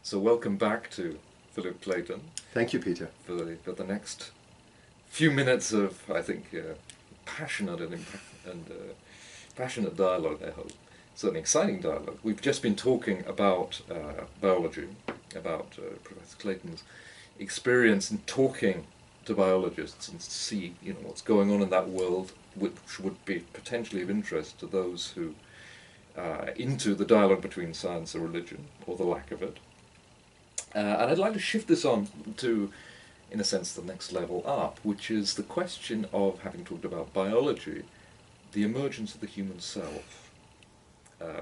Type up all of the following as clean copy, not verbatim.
So welcome back to Philip Clayton. Thank you, Peter. For the next few minutes of, I think, passionate and passionate dialogue, I hope. Certainly exciting dialogue. We've just been talking about biology, about Professor Clayton's experience in talking to biologists and see, what's going on in that world, which would be potentially of interest to those who into the dialogue between science and religion, or the lack of it. And I'd like to shift this on to, in a sense, the next level up, which is the question of, having talked about biology, the emergence of the human self,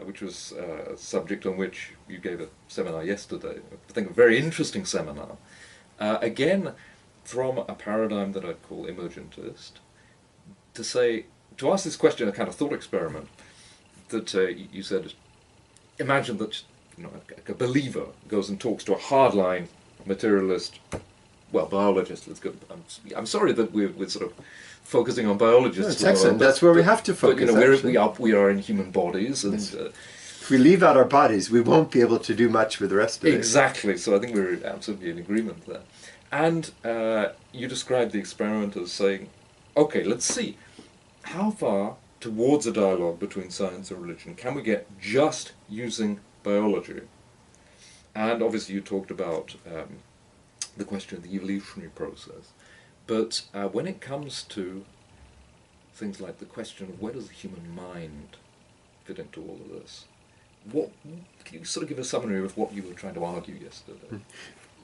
which was a subject on which you gave a seminar yesterday. I think a very interesting seminar. Again, from a paradigm that I'd call emergentist, to ask this question, a kind of thought experiment, that you said, imagine that a believer goes and talks to a hardline materialist, biologist. Let's go. I'm sorry that we're sort of focusing on biologists. No, it's excellent. That's where we have to focus. But, we are in human bodies, and yes. If we leave out our bodies, we won't be able to do much with the rest of it. Exactly. So I think we're absolutely in agreement there. And you described the experiment as saying, okay, let's see how far towards a dialogue between science and religion can we get just using biology. And obviously you talked about the question of the evolutionary process. But when it comes to things like the question of where does the human mind fit into all of this, can you sort of give a summary of what you were trying to argue yesterday?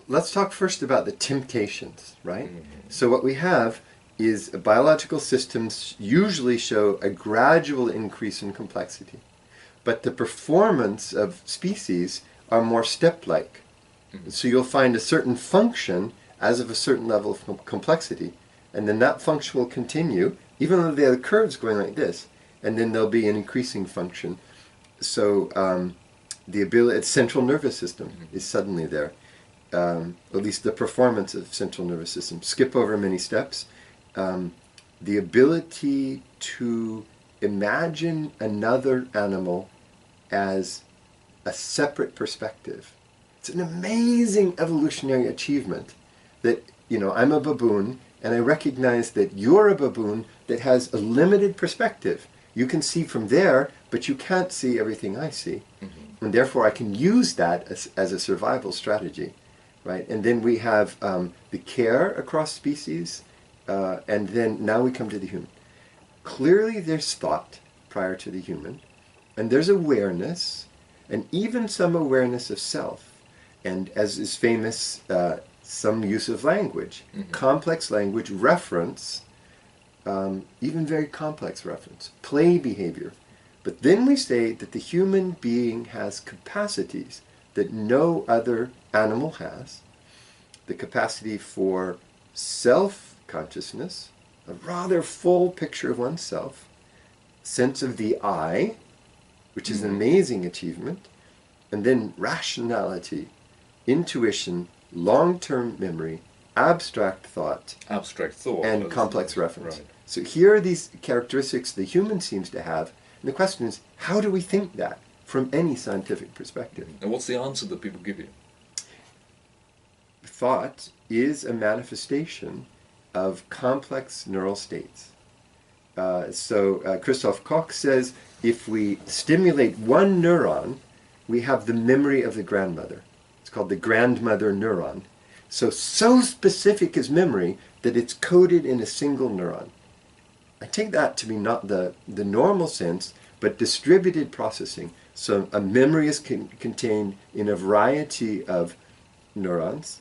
Let's talk first about the temptations, right? Mm-hmm. So what we have is biological systems usually show a gradual increase in complexity, but the performance of species are more step-like. Mm-hmm. So you'll find a certain function as of a certain level of complexity, and then that function will continue, even though they have curves going like this, and then there'll be an increasing function. So the ability, central nervous system mm-hmm. is suddenly there. At least the performance of central nervous system. Skip over many steps. The ability to imagine another animal as a separate perspective. It's an amazing evolutionary achievement that, I'm a baboon and I recognize that you're a baboon that has a limited perspective. You can see from there, but you can't see everything I see. Mm-hmm. And therefore I can use that as a survival strategy. Right, and then we have the care across species, and then now we come to the human. Clearly there's thought prior to the human, and there's awareness, and even some awareness of self, and as is famous, some use of language, mm-hmm. complex language, reference, even very complex reference, play behavior. But then we say that the human being has capacities that no other animal has, the capacity for self-consciousness, a rather full picture of oneself, sense of the I, which is an amazing achievement, and then rationality, intuition, long-term memory, abstract thought, and complex reference. Right. So here are these characteristics the human seems to have, and the question is, how do we think that from any scientific perspective? And what's the answer that people give you? Thought is a manifestation of complex neural states. So Christoph Koch says if we stimulate one neuron, we have the memory of the grandmother. It's called the grandmother neuron. So specific is memory that it's coded in a single neuron. I take that to be not the normal sense, but distributed processing. So a memory is contained in a variety of neurons.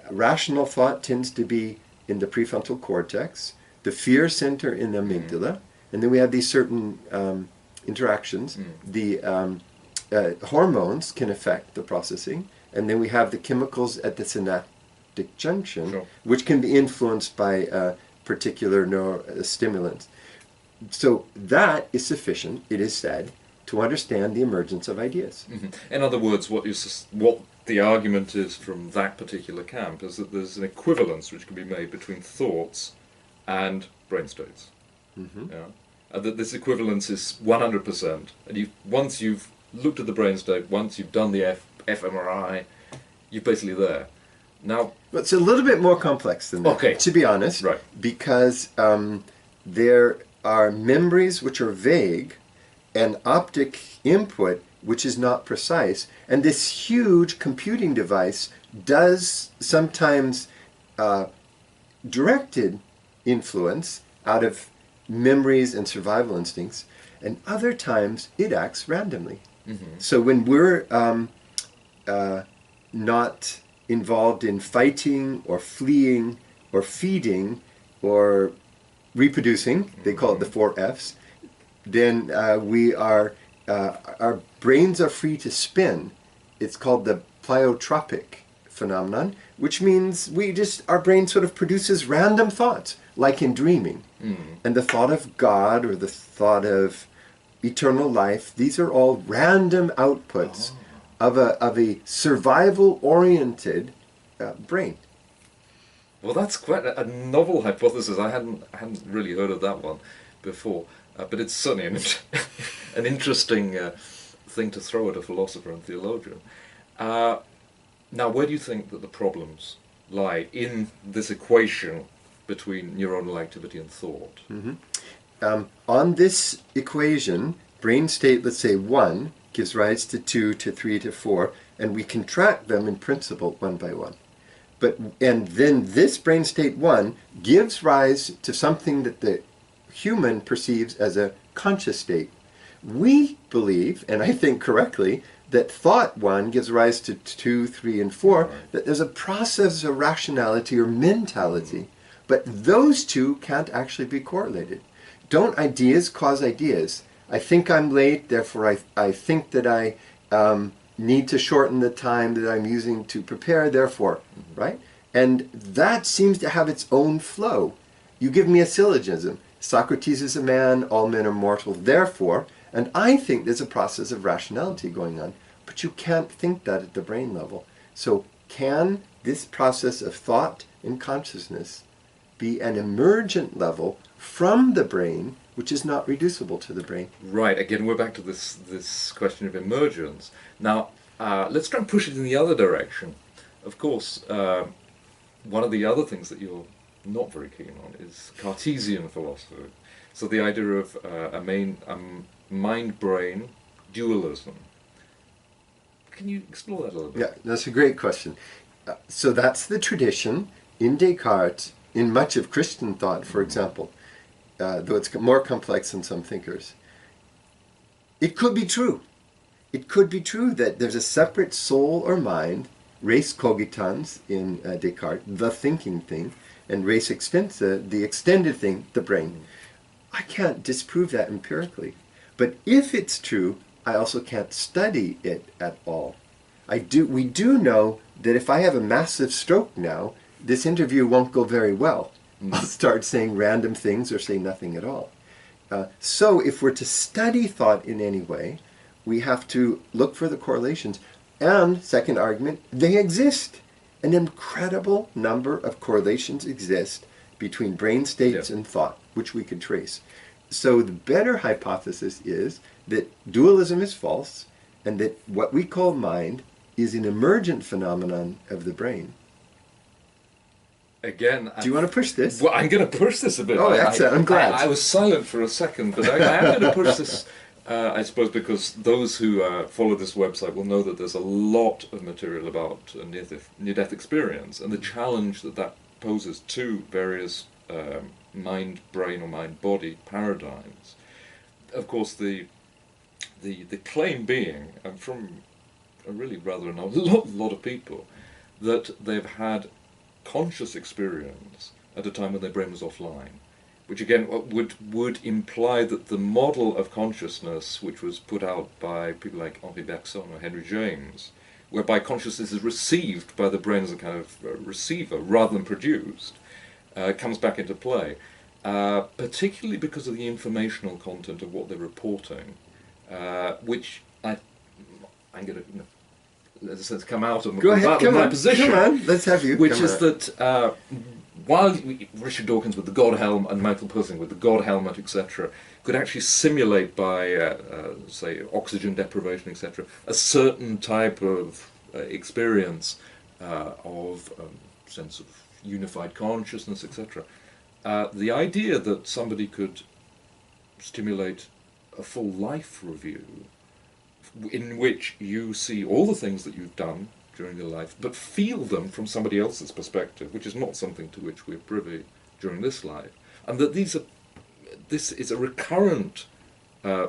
Rational thought tends to be in the prefrontal cortex, the fear center in the amygdala, and then we have these certain interactions. The hormones can affect the processing, and then we have the chemicals at the synaptic junction, sure. which can be influenced by particular neurostimulants. So that is sufficient, it is said, to understand the emergence of ideas. Mm-hmm. In other words, what the argument is from that particular camp is that there's an equivalence which can be made between thoughts and brain states. Mm-hmm. Yeah? And that this equivalence is 100%. And once you've looked at the brainstem once, you've done the fMRI, you're basically there. Now, But it's a little bit more complex than that, Okay. to be honest, Right. because there are memories which are vague and optic input which is not precise, and this huge computing device does sometimes directed influence out of memories and survival instincts, and other times it acts randomly. So when we're not involved in fighting or fleeing or feeding or reproducing, they call it the 4 Fs, then our brains are free to spin. It's called the pleiotropic phenomenon, which means our brain sort of produces random thoughts, like in dreaming. And the thought of God or the thought of eternal life, these are all random outputs of a survival-oriented brain. well, that's quite a novel hypothesis. I hadn't really heard of that one before, but it's certainly an interesting thing to throw at a philosopher and theologian. Now, where do you think that the problems lie in this equation between neuronal activity and thought? On this equation, brain state, let's say 1, gives rise to 2, to 3, to 4, and we contract them in principle one by one. And then this brain state 1 gives rise to something that the human perceives as a conscious state. We believe, and I think correctly, that thought 1 gives rise to 2, 3, and 4, that there's a process of rationality or mentality, but those two can't actually be correlated. Don't ideas cause ideas? I think I'm late, therefore I think that I need to shorten the time that I'm using to prepare, therefore, right? And that seems to have its own flow. You give me a syllogism. Socrates is a man, all men are mortal, therefore, and I think there's a process of rationality going on, but you can't think that at the brain level. So can this process of thought and consciousness be an emergent level from the brain, which is not reducible to the brain? Right, again, we're back to this question of emergence. Now, let's try and push it in the other direction. Of course, one of the other things that you're not very keen on is Cartesian philosophy. So the idea of a mind-brain dualism. Can you explore that a little bit? Yeah, that's a great question. So that's the tradition in Descartes, in much of Christian thought, for example, though it's more complex than some thinkers. It could be true. It could be true that there's a separate soul or mind, res cogitans in Descartes, the thinking thing, and res extensa, the extended thing, the brain. I can't disprove that empirically. But if it's true, I also can't study it at all. We do know that if I have a massive stroke now, this interview won't go very well. I'll start saying random things or say nothing at all. So if we're to study thought in any way, we have to look for the correlations. And, second argument, they exist. An incredible number of correlations exist between brain states and thought, which we could trace. So the better hypothesis is that dualism is false, and that what we call mind is an emergent phenomenon of the brain. Again, do you want to push this? Well, I'm going to push this a bit. Oh, excellent. I'm glad. I was silent for a second, but I am going to push this, I suppose, because those who follow this website will know that there's a lot of material about near-death experience and the challenge that poses to various mind-brain or mind-body paradigms. Of course, the claim being, and from a really rather a lot of people, that they've had conscious experience at a time when their brain was offline, which again would imply that the model of consciousness which was put out by people like Henri Bergson or Henry James, whereby consciousness is received by the brain as a kind of receiver rather than produced, comes back into play, particularly because of the informational content of what they're reporting, which I'm going to, in a sense, come out of Go ahead, come my on, position. Come on, let's have you. Which come is on. that while Richard Dawkins with the God helmet and Michael Persinger with the God helmet, etc., could actually simulate by, say, oxygen deprivation, etc., a certain type of experience of sense of unified consciousness, etc. The idea that somebody could stimulate a full life review in which you see all the things that you've done during your life, but feel them from somebody else's perspective, which is not something to which we're privy during this life, and that this is a recurrent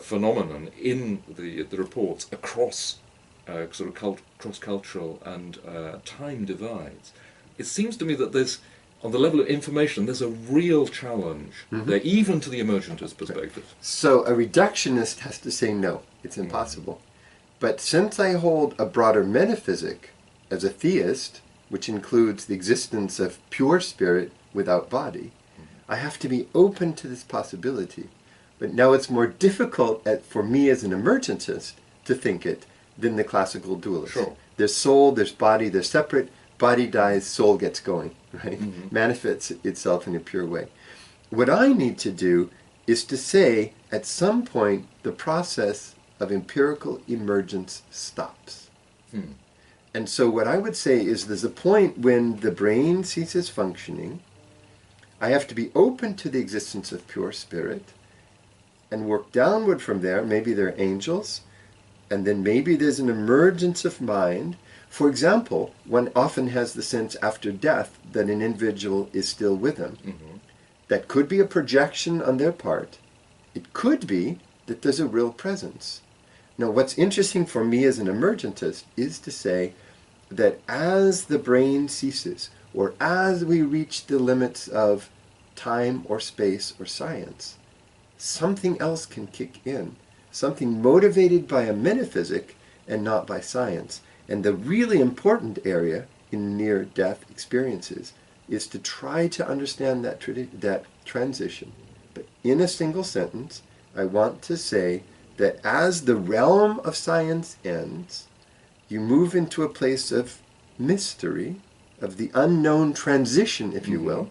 phenomenon in the reports across sort of cross-cultural and time divides. It seems to me that there's, on the level of information, there's a real challenge there, even to the emergentist perspective. So a reductionist has to say no, it's impossible. But since I hold a broader metaphysic as a theist, which includes the existence of pure spirit without body, I have to be open to this possibility. But now it's more difficult for me as an emergentist to think it than the classical dualist. Sure. There's soul, there's body, they're separate. Body dies, soul gets going, right? Manifests itself in a pure way. What I need to do is to say, at some point, the process of empirical emergence stops. And so what I would say is there's a point when the brain ceases functioning. I have to be open to the existence of pure spirit and work downward from there. Maybe there are angels, and then maybe there's an emergence of mind. For example, one often has the sense after death that an individual is still with them. That could be a projection on their part. It could be that there's a real presence. Now, what's interesting for me as an emergentist is to say that as the brain ceases, or as we reach the limits of time or space or science, something else can kick in, something motivated by a metaphysic and not by science. And the really important area in near-death experiences is to try to understand that transition. But in a single sentence, I want to say that as the realm of science ends, you move into a place of mystery, of the unknown transition, if you will.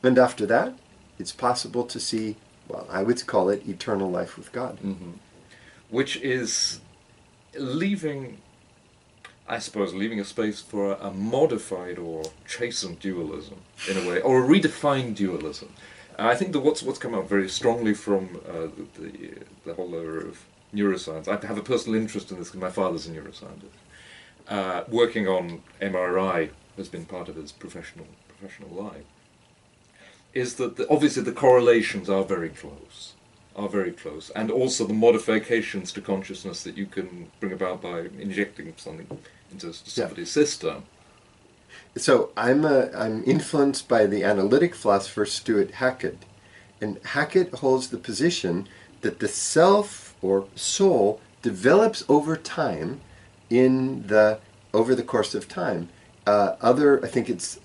And after that, it's possible to see, well, I would call it eternal life with God. Which is leaving, I suppose, leaving a space for a modified or chastened dualism, in a way, or a redefined dualism. I think that what's come out very strongly from the whole area of neuroscience, I have a personal interest in this because my father's a neuroscientist. Working on MRI has been part of his professional life, is that obviously the correlations are very close, and also the modifications to consciousness that you can bring about by injecting something into somebody's system. So I'm influenced by the analytic philosopher Stuart Hackett, and Hackett holds the position that the self or soul develops over time over the course of time. I think it's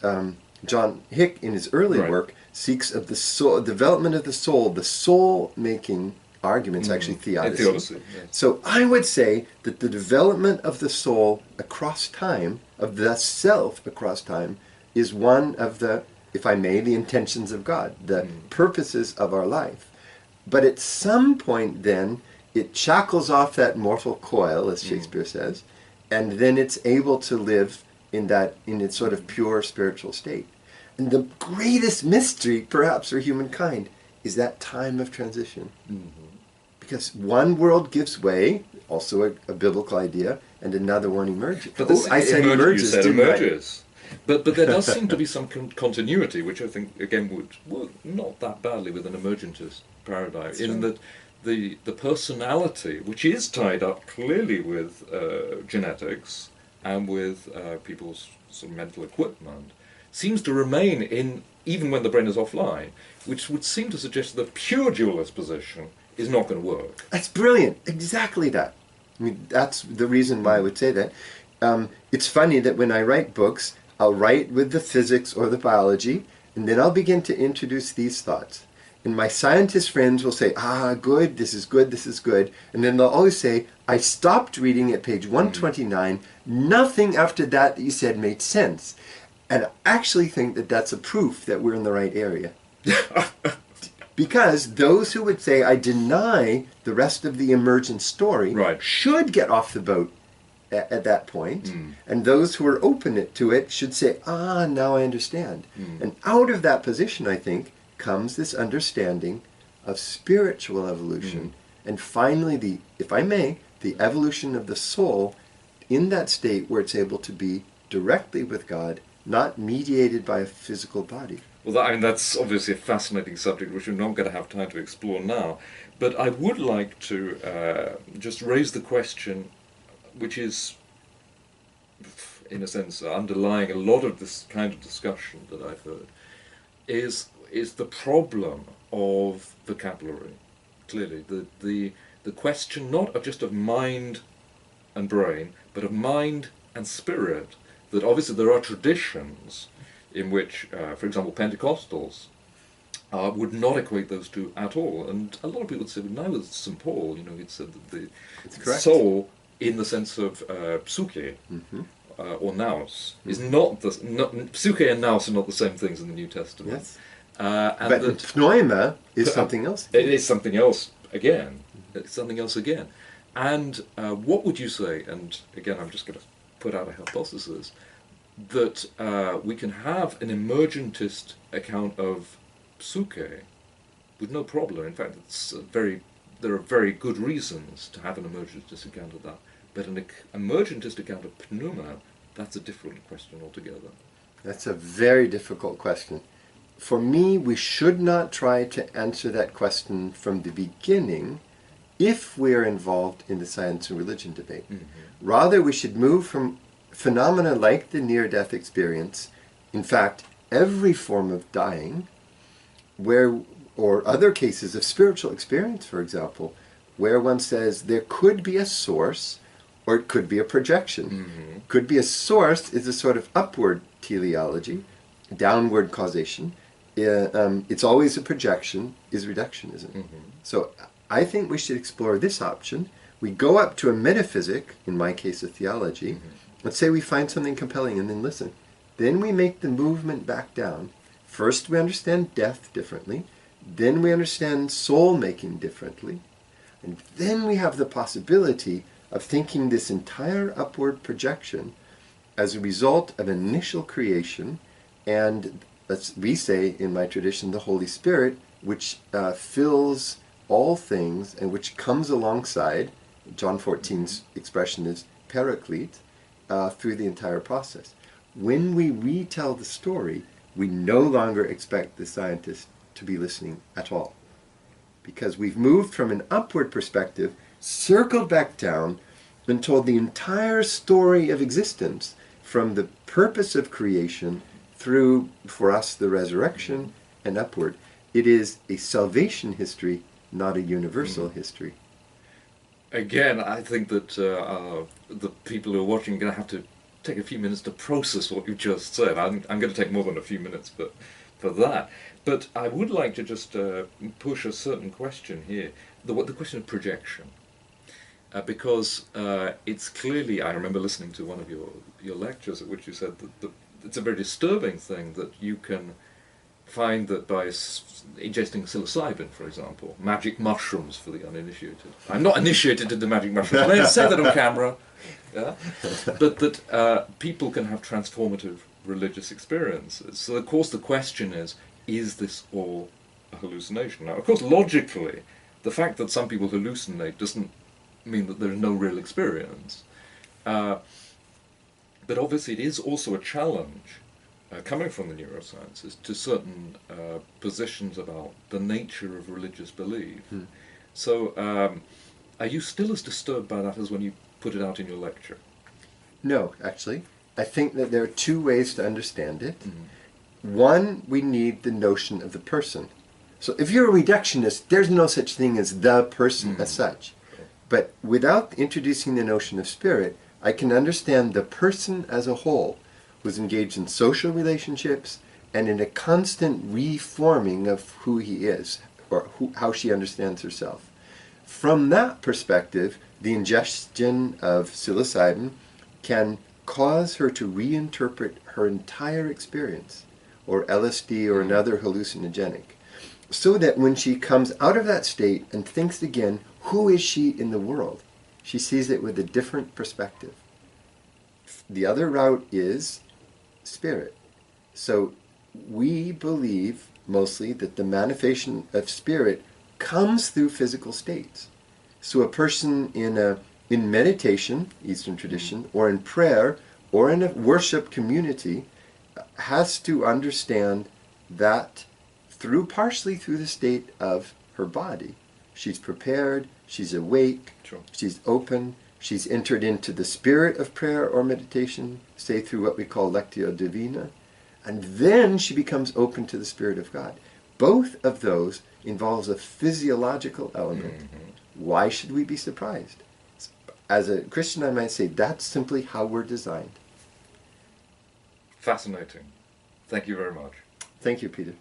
John Hick in his early work seeks of the soul, development of the soul making arguments, actually theodicy. So I would say that the development of the soul across time, of the self across time, is one of the, if I may, the intentions of God, the purposes of our life. But at some point then, it shackles off that mortal coil, as Shakespeare says, and then it's able to live in its sort of pure spiritual state. And the greatest mystery, perhaps, for humankind is that time of transition. Because one world gives way, also a biblical idea, and another one emerges. But I said emerges, emerges. But there does seem to be some continuity, which I think, again, would work not that badly with an emergentist paradigm, in that the personality, which is tied up clearly with genetics and with people's sort of mental equipment, seems to remain in, even when the brain is offline, which would seem to suggest that the pure dualist position is not going to work. That's brilliant. Exactly that. I mean, that's the reason why I would say that. It's funny that when I write books, I'll write with the physics or the biology, and then I'll begin to introduce these thoughts. And my scientist friends will say, good, this is good, this is good. And then they'll always say, I stopped reading at page 129. Nothing after that you said made sense. And I actually think that that's a proof that we're in the right area. Because those who would say, I deny the rest of the emergence story, Right. should get off the boat at that point. And those who are open to it should say, now I understand. And out of that position, I think, comes this understanding of spiritual evolution. And finally, if I may, the evolution of the soul in that state where it's able to be directly with God, not mediated by a physical body. Well, I mean, that's obviously a fascinating subject which we're not going to have time to explore now. But I would like to just raise the question, which is, in a sense, underlying a lot of this kind of discussion that I've heard, is the problem of vocabulary. Clearly, the question not of just of mind and brain, but of mind and spirit. That obviously there are traditions in which, for example, Pentecostals would not equate those two at all. And a lot of people would say, well, neither is St. Paul, he'd said that the soul, in the sense of psyche, or nous, is not psyche and nous are not the same things in the New Testament. Yes. And but pneuma is something else. It is something else again. It's something else again. And what would you say, and again I'm just going to put out a hypothesis, that we can have an emergentist account of psyche with no problem. In fact, there are very good reasons to have an emergentist account of that. But an emergentist account of pneuma, that's a different question altogether. That's a very difficult question. For me, we should not try to answer that question from the beginning if we are involved in the science and religion debate. Rather, we should move from phenomena like the near-death experience, in fact, every form of dying, or other cases of spiritual experience, for example, where one says there could be a source or it could be a projection. Could be a source is a sort of upward teleology, downward causation. It's always a projection, is reductionism. So I think we should explore this option. We go up to a metaphysic, in my case a theology, let's say we find something compelling and then listen. Then we make the movement back down. First we understand death differently, then we understand soul-making differently, and then we have the possibility of thinking this entire upward projection as a result of initial creation and, we say in my tradition, the Holy Spirit, which fills all things and which comes alongside, John 14's expression is paraclete, through the entire process. When we retell the story, we no longer expect the scientist to be listening at all. Because we've moved from an upward perspective, circled back down, and told the entire story of existence from the purpose of creation through, for us, the resurrection and upward. It is a salvation history, not a universal history. Again, I think that the people who are watching are going to have to take a few minutes to process what you just said. I'm going to take more than a few minutes for that. But I would like to just push a certain question here, the question of projection. Because it's clearly, I remember listening to one of your lectures at which you said that it's a very disturbing thing that you can find that by ingesting psilocybin, for example, magic mushrooms for the uninitiated. I'm not initiated into magic mushrooms, I say that on camera. Yeah? But that people can have transformative religious experiences. So of course the question is this all a hallucination? Now of course logically, the fact that some people hallucinate doesn't mean that there's no real experience. But obviously it is also a challenge coming from the neurosciences to certain positions about the nature of religious belief. So are you still as disturbed by that as when you put it out in your lecture? No, actually. I think that there are two ways to understand it. One, we need the notion of the person. So if you're a reductionist, there's no such thing as the person as such. But without introducing the notion of spirit, I can understand the person as a whole, who's engaged in social relationships and in a constant reforming of who he is, or how she understands herself. From that perspective, the ingestion of psilocybin can cause her to reinterpret her entire experience, or LSD or another hallucinogenic, so that when she comes out of that state and thinks again, who is she in the world? She sees it with a different perspective. The other route is spirit. So we believe mostly that the manifestation of spirit comes through physical states. So a person in meditation, Eastern tradition, or in prayer, or in a worship community, has to understand that partially through the state of her body. She's prepared, she's awake, Sure. she's open, she's entered into the spirit of prayer or meditation, say through what we call Lectio Divina, and then she becomes open to the Spirit of God. Both of those involves a physiological element. Why should we be surprised? As a Christian, I might say that's simply how we're designed. Fascinating. Thank you very much. Thank you, Peter.